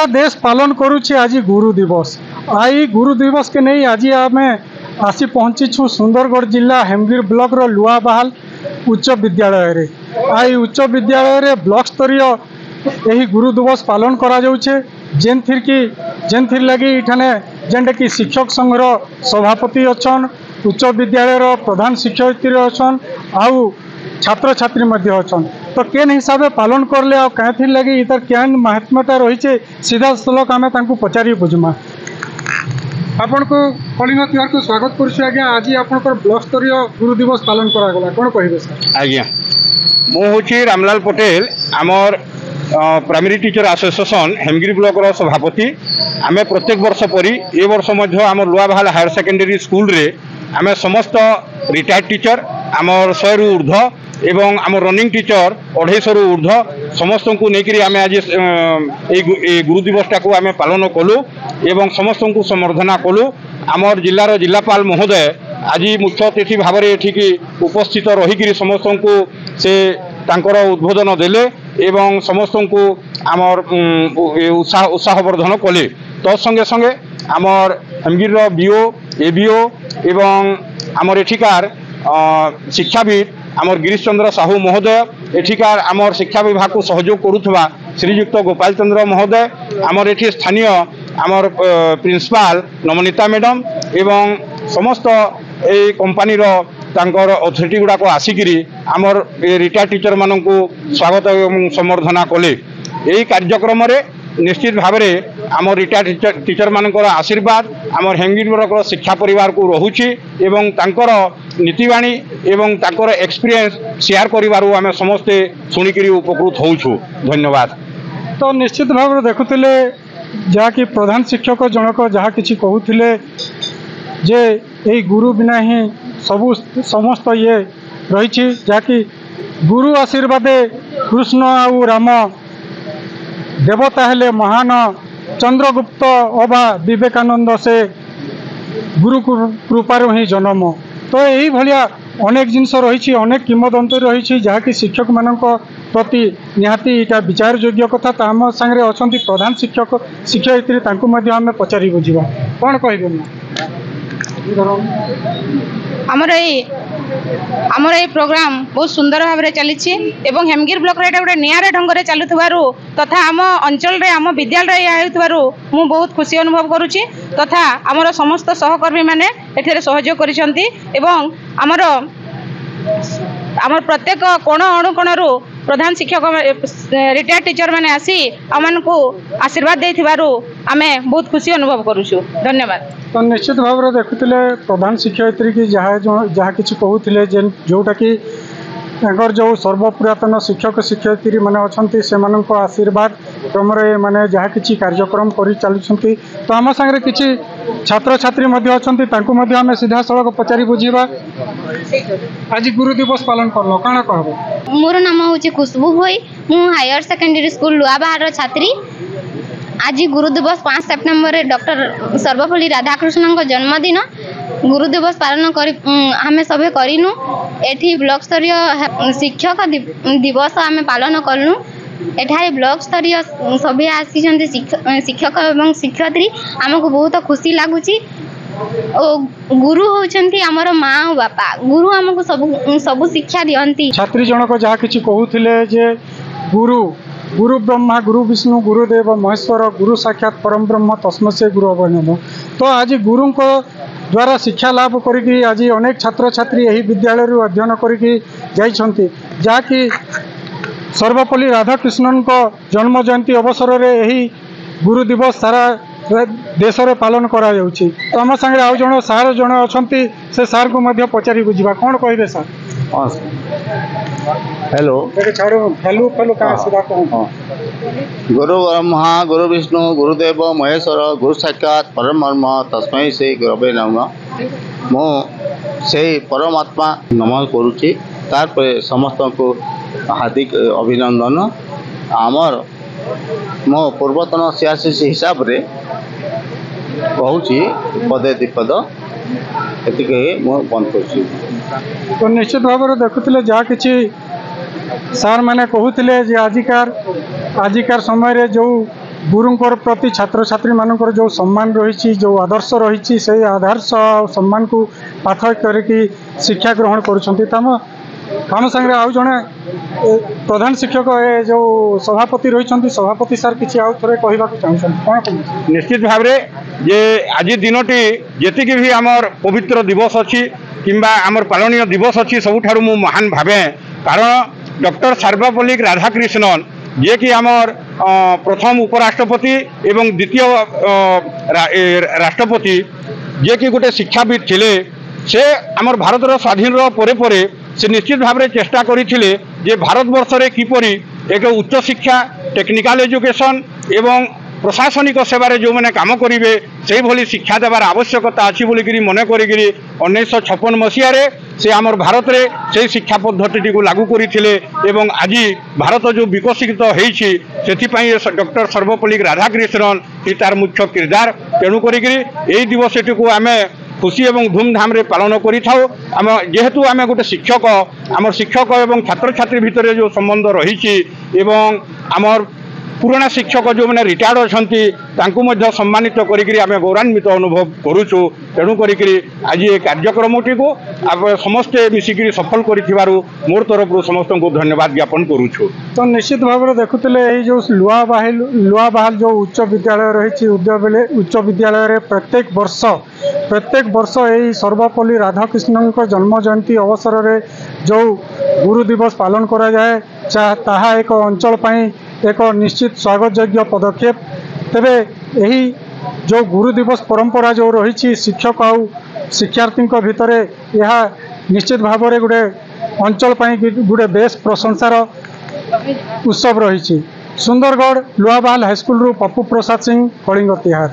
पूरा देश पालन करुचे आज गुरु दिवस। आई गुरु दिवस के नहीं आज आम आसी पहुँची छूँ सुंदरगढ़ जिला हेमगिर ब्लॉक रो लुआबाहाल उच्च विद्यालय रे। आई उच्च विद्यालय रे ब्लॉक स्तरीय यही गुरु दिवस पालन करा जाउछे जेनथिर लगी इठाने जेनटा कि शिक्षक संघ रो सभापति अच्छन, उच्च विद्यालय रो प्रधान शिक्षयित्री अच्छन, आउ छात्र छात्री मध्य अच्छन। तो केन हिसाब से पालन करले आ कहीं लगी इतर केन महात्म्यता रही सीधा सलख आम पचारि बुझमा। आपण को कलिंग तिहार को स्वागत करुछु आज्ञा। आज आपनकर ब्लॉक स्तरीय गुरु दिवस पालन करागला कोन कहिबे सर? आज्ञा मु होछि रामलाल पटेल आमर primary teacher association Hemgiri block रो सभापति। आमे प्रत्येक वर्ष परी ए वर्ष मध्य आमर लुआबाहाल हायर सेकेंडरी स्कूल रे आमे समस्त रिटायर्ड टीचर आमर 100 रु ऊर्ध्व एवं आम रनिंग टीचर 250 रु ऊर्ध्व समस्त को लेकर आम आज गुरु दिवसटा को आम पालन कलु एवं समस्त को संबर्धना कलु। आमर जिलार जिलापाल महोदय आज मुख्य अतिथि भाव में एठिकी उपस्थित रहीकि समस्त को से तांकर उद्बोधन देले एवं समस्त को आमर उत्साहवर्धन कले। तत्संगे संगे आमर हेमगिर बीओ एबीओ एवं आमर एठिकार शिक्षाविद आमर गिरीश चंद्र साहू महोदय, एठिकार आमर शिक्षा विभाग को सहयोग करुवा श्रीयुक्त गोपाल चंद्र महोदय, आमर एठी स्थानीय आमर प्रिंसिपाल नमनीता मैडम एवं समस्त ए कंपानी तांकर अथॉरिटी गुड़ाक आसिकी आमर रिटायर्ड टीचर मान को स्वागत एवं संबर्धना कले। यही कार्यक्रम रे निश्चित भाव में आम रिटायर्ड टीचर मानकर आशीर्वाद आमर हेमगिर ब्लॉक शिक्षा परिवार को रहुछि एवं तांकर नीतिवाणी एवं तांकर एक्सपीरियंस शेयर करिवारु आमे समस्ते सुनिकरी उपकृत होउछु। धन्यवाद। तो निश्चित भाव में देखुथिले जहा कि प्रधान शिक्षक जनक जहा किछि कहूथिले जे एई गुरु बिना ही सबु समस्त ये रहिछि जहा कि गुरु आशीर्वादे कृष्ण आउ राम देवता हेले महान चंद्रगुप्त अबा विवेकानंद से गुरु कृपार ही जन्म। तो यही भाया अनेक जिनस रही अनेक किंवदंती रही जहाँकि शिक्षक मान प्रति निहाती इटा विचार योग्य कथा। आम सांगे अच्छा प्रधान शिक्षक शिक्षयित्री आम पचारि बुझा कौन कह आमर ये प्रोग्राम बहुत सुंदर भाव में चली हेमगिर ब्लॉक रे गोटे निआरा ढंग से चलुथारु तथा आम अंचल रे आम विद्यालय होथारु मु बहुत खुशी अनुभव करुच्ची तथा आमर समस्त सहकर्मी माने एठेरे सहयोग करिसंती एवं आमर प्रत्येक कोण अणुकोणरू प्रधान शिक्षक रिटायर्ड टीचर माने आसी आम को आशीर्वाद देथिबारु आमे बहुत खुशी अनुभव करुछु। धन्यवाद। तो निश्चित भाव में देखुले प्रधान शिक्षयित्री की जहाँ किसी कहते जोटा कि जो सर्वपुरातन शिक्षक शिक्षयित्री मैंने अच्छा से आशीर्वाद क्रम मैंने जहाँ किसी कार्यक्रम कर चलुँच। तो आम सागर किसी छात्र छात्री अच्छा आम सीधा सड़क पचारि बुझा आज गुरु दिवस पालन कर कौन कह? मोर नाम हूँ खुशबू भोई, मु हायर सेकेंडरी स्कूल लुआबाहार छात्री। आज गुरु दिवस 5 सेप्टेम्बर डॉक्टर सर्वपल्ली राधाकृष्णन का जन्मदिन गुरु दिवस पालन कर आमे सभे करिनु। एठी ब्लॉक स्तरीय शिक्षक दिवस आमे पालन कलु। एठारे ब्लॉक स्तरीय सभे आसी शिक्षक एवं शिक्षयित्री आमको बहुत खुशी लगुची। गुरु होचंती आमर माँ और बापा। गुरु आमको सब शिक्षा दियंती। छात्री जनक जहाँ किछि कहूथिले जे गुरु ब्रह्मा गुरु विष्णु गुरुदेव महेश्वर गुरु साक्षात परम ब्रह्म तस्मै से गुरु अवनम। तो आज गुरु द्वारा शिक्षा लाभ करी आज अनेक छात्र छात्री यही विद्यालय अध्ययन करी जहाँकि सर्वपल्ली राधाकृष्णन को जन्म जयंती अवसर में यही गुरु दिवस सारा देश में पालन करा जाउछि। तो आम सागे आउ जन सार जन अच्छा से सार को मध्य पचारि बुझा कौन कहे सर? हेलो हेलो गुरु ब्रह्मा गुरु विष्णु गुरुदेव महेश्वर गुरु साक्षात परम ब्रह्म तस्मै से गुरवे नमः। मु से परमात्मा नमन करुच्ची। तार समस्त को हार्दिक अभिनंदन। आमर मो पूर्वतन सियासी हिसाब रे कहूँ पदे दिपद ये मुझे बंद कर। तो निश्चित भाव में देखुले जहाँ कि सार मैंने कहते आजिकार समय रे जो गुरुंकर प्रति छात्र छात्री मानकर जो सम्मान रही जो आदर्श रही से आदर्श सम्मान को पाथक करके शिक्षा ग्रहण करुम संगे आउ जड़े प्रधान शिक्षक ए जो सभापति रही सभापति सार किसी आउ थे कहवाक चाहूँ कौन निश्चित भाव जे आज दिनटी जी भी आमर पवित्र दिवस अच्छी किंबा आमर पालनीय दिवस अच्छी सबुठारु मु महान भावे कारण डॉक्टर सर्वपल्ली राधाकृष्णन जे कि आमर प्रथम उपराष्ट्रपति एवं द्वितीय राष्ट्रपति जे कि गोटे शिक्षाविद थिले से आमर भारतर स्वाधीन परे परे से निश्चित भाव में चेष्टा करथिले जे भारत वर्ष रे किपरि एक उच्च शिक्षा टेक्निकल एजुकेशन एवं प्रशासनिक सेवार जो मैंने काम करेंगे से भली शिक्षा देवार आवश्यकता अच्छी बोलिकी मन कर 1956 मसीह से आमर भारत रे से शिक्षा पद्धति को लागू करते एवं आज भारत जो विकसित होती डॉक्टर सर्वपल्ली राधाकृष्णन ही तार मुख्य किरदार तेणुक यही दिवस को आम खुशी एवं धूमधाम रे पालन करें जेहेतु आम गोटे शिक्षक आमर शिक्षक एवं छात्र छात्री भितर जो संबंध रही एवं आमर पुराना शिक्षक जो मैंने रिटायर्ड अच्छा सम्मानित करें गौरवान्वित अनुभव करुचु तेणुक आज ये कार्यक्रमटी को समस्ते मिसिकी सफल कर मोर तरफ समस्त को धन्यवाद ज्ञापन करुचु। तो निश्चित भाव में देखुले जो लुआबाहाल जो उच्च विद्यालय रही उच्च विद्यालय प्रत्येक वर्ष यही सर्वपल्ली राधाकृष्णन जन्म जयंती अवसर में जो गुरु दिवस पालन करा जाए ताहा एक अंचल एक निश्चित स्वागत योग्य पदक्षेप तेबे यही जो गुरु दिवस परंपरा जो रही शिक्षक आउ शिक्षार्थी भितर यह निश्चित भाव में गोटे अंचल गोटे बेस प्रशंसार उत्सव रही। सुंदरगढ़ लुआबाहाल हाईस्कल पप्पू प्रसाद सिंह कलिंग तिहार।